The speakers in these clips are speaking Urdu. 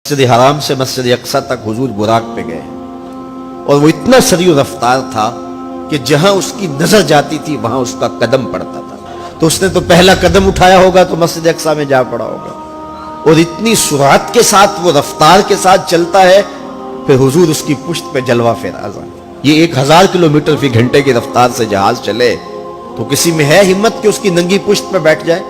مسجد حرام سے مسجد اقصی تک حضور براق پہ گئے اور وہ اتنا سریع رفتار تھا کہ جہاں اس کی نظر جاتی تھی وہاں اس کا قدم پڑتا تھا. تو اس نے تو پہلا قدم اٹھایا ہوگا تو مسجد اقصی میں جا پڑا ہوگا. اور اتنی سرعت کے ساتھ وہ رفتار کے ساتھ چلتا ہے، پھر حضور اس کی پشت پہ جلوہ فراز آئے. یہ 1000 کلومیٹر فی گھنٹے کی رفتار سے جہاز چلے تو کسی میں ہے ہمت کہ اس کی ننگی پشت پہ بیٹھ جائے؟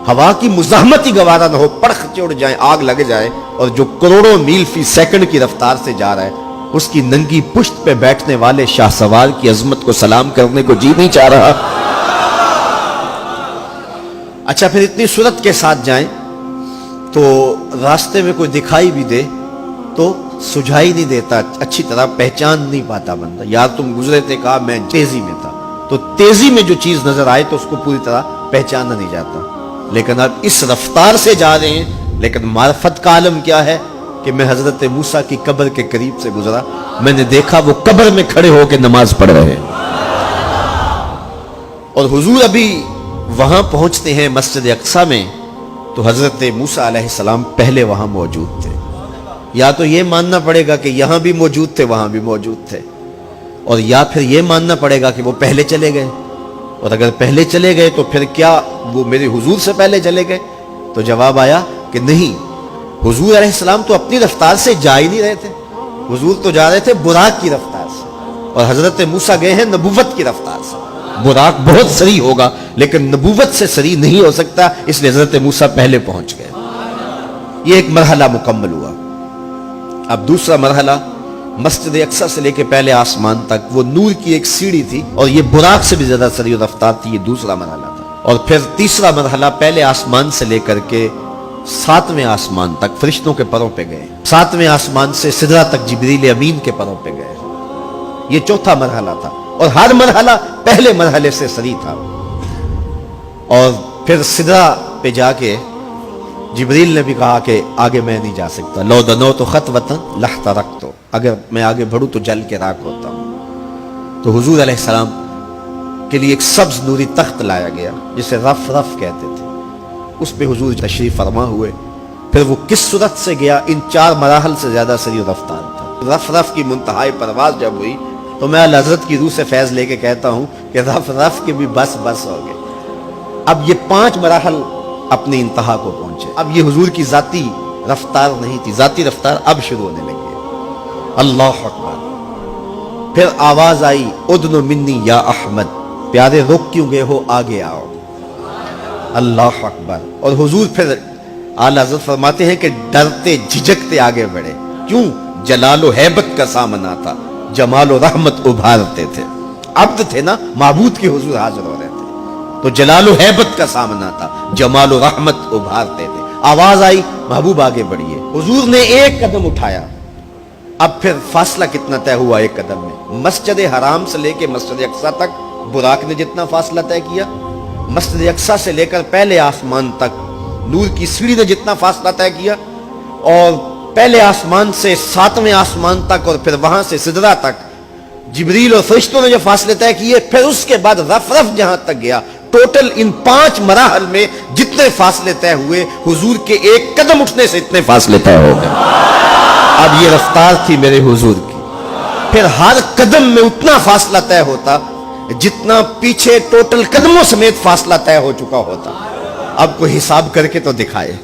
ہوا کی مزاحمت ہی گوارا نہ ہو، پڑخ چڑھ جائے، آگ لگ جائے، اور جو کروڑوں میل فی سیکنڈ کی رفتار سے جا رہا ہے اس کی ننگی پشت پہ بیٹھنے والے شاہ سوار کی عظمت کو سلام کرنے کو جی نہیں چاہ رہا. اچھا، پھر اتنی سرعت کے ساتھ جائیں تو راستے میں کوئی دکھائی بھی دے تو سجھائی نہیں دیتا، اچھی طرح پہچان نہیں پاتا بندہ. یار تم گزرے تھے، کہا میں تیزی میں تھا، تو تیزی میں جو چیز نظر آئے تو اس کو پوری طرح پہچانا نہیں جاتا. لیکن اب اس رفتار سے جا رہے ہیں، لیکن معرفت کا عالم کیا ہے کہ میں حضرت موسیٰ کی قبر کے قریب سے گزرا، میں نے دیکھا وہ قبر میں کھڑے ہو کے نماز پڑھ رہے ہیں. اور حضور ابھی وہاں پہنچتے ہیں مسجد اقصی میں تو حضرت موسیٰ علیہ السلام پہلے وہاں موجود تھے. یا تو یہ ماننا پڑے گا کہ یہاں بھی موجود تھے، وہاں بھی موجود تھے، اور یا پھر یہ ماننا پڑے گا کہ وہ پہلے چلے گئے. اور اگر پہلے چلے گئے تو پھر کیا وہ میرے حضور سے پہلے چلے گئے؟ تو جواب آیا کہ نہیں، حضور علیہ السلام تو اپنی رفتار سے جا ہی نہیں رہے تھے. حضور تو جا رہے تھے براق کی رفتار سے، اور حضرت موسیٰ گئے ہیں نبوت کی رفتار سے. براق بہت سریع ہوگا لیکن نبوت سے سریع نہیں ہو سکتا، اس لیے حضرت موسیٰ پہلے پہنچ گئے. یہ ایک مرحلہ مکمل ہوا. اب دوسرا مرحلہ مسجد اقصی سے لے کے پہلے آسمان تک وہ نور کی ایک سیڑھی تھی، اور یہ براق سے بھی زیادہ سریع رفتار تھی. یہ دوسرا مرحلہ تھا. اور پھر تیسرا مرحلہ پہلے آسمان سے لے کر کے 7ویں آسمان تک فرشتوں کے پروں پہ گئے. 7ویں آسمان سے سدرہ تک جبریل امین کے پروں پہ گئے. یہ چوتھا مرحلہ تھا، اور ہر مرحلہ پہلے مرحلے سے سریع تھا. اور پھر سدرہ پہ جا کے جبریل نے بھی کہا کہ آگے میں نہیں جا سکتا. لو دنوت خطوۃ لاحترقت، اگر میں آگے بڑھوں تو جل کے راکھ ہوتا ہوں. تو حضور علیہ السلام کے لیے ایک سبز نوری تخت لایا گیا جسے رف رف کہتے تھے. اس پہ حضور تشریف فرما ہوئے. پھر وہ کس صورت سے گیا؟ ان 4 مراحل سے زیادہ سریع رفتار تھا. رف رف کی منتہائی پرواز جب ہوئی تو میں حضرت کی روح سے فیض لے کے کہتا ہوں کہ رف رف کے بھی بس بس ہو گئے. اب یہ 5 مراحل اپنی انتہا کو پہنچے. اب یہ حضور کی ذاتی رفتار نہیں تھی، ذاتی رفتار اب شروع ہونے لگی. اللہ اکبر. پھر آواز آئی، ادنو منی یا احمد، پیارے رک کیوں گئے ہو، آگے آؤ. اللہ اکبر. اور حضور پھر اعلیٰ حضرت فرماتے ہیں کہ ڈرتے جھجکتے آگے بڑھے. کیوں؟ جلال و حیبت کا سامنا تھا، جمال و رحمت ابھارتے تھے. عبد تھے نا، معبود کے حضور حاضر ہو رہے تھے، تو جلال و حیبت کا سامنا تھا، جمال و رحمت ابھارتے تھے. آواز آئی، محبوب آگے بڑھیے. حضور نے ایک قدم اٹھایا. اب پھر فاصلہ کتنا طے ہوا ایک قدم میں؟ مسجد حرام سے لے کے مسجد اقصی تک براق نے جتنا فاصلہ طے کیا، مسجد اقصی سے لے کر پہلے آسمان تک نور کی سیڑھی نے جتنا فاصلہ طے کیا، اور پہلے آسمان سے 7ویں آسمان تک، اور پھر وہاں سے سدرہ تک جبریل اور فرشتوں نے جو فاصلے طے کیے، پھر اس کے بعد رف رف جہاں تک گیا. ٹوٹل ان 5 مراحل میں جتنے فاصلے طے ہوئے، حضور کے ایک قدم اٹھنے سے اتنے فاصلے طے ہو گئے. اب یہ رفتار تھی میرے حضور کی. پھر ہر قدم میں اتنا فاصلہ طے ہوتا جتنا پیچھے ٹوٹل قدموں سمیت فاصلہ طے ہو چکا ہوتا. اب کوئی حساب کر کے تو دکھائے.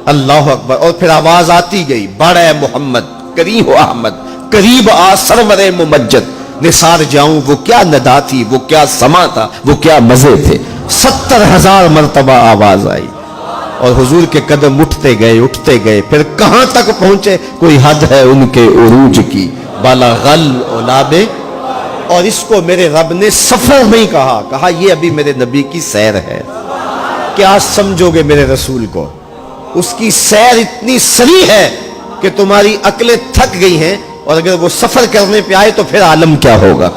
اللہ اکبر. اور پھر آواز آتی گئی، بڑھ اے محمد، قریب ہو احمد، قریب آ سرور ممجد. نثار جاؤں وہ کیا ندا تھی، وہ کیا سما تھا، وہ کیا مزے تھے. 70,000 مرتبہ آواز آئی، اور حضور کے قدم اٹھتے گئے. پھر کہاں تک پہنچے؟ کوئی حد ہے ان کے عروج کی، بالا غل اولابے. اور اس کو میرے رب نے سفر نہیں کہا یہ ابھی میرے نبی کی سیر ہے. کیا سمجھو گے میرے رسول کو؟ اس کی سیر اتنی سریع ہے کہ تمہاری عقلیں تھک گئی ہیں، اور اگر وہ سفر کرنے پہ آئے تو پھر عالم کیا ہوگا.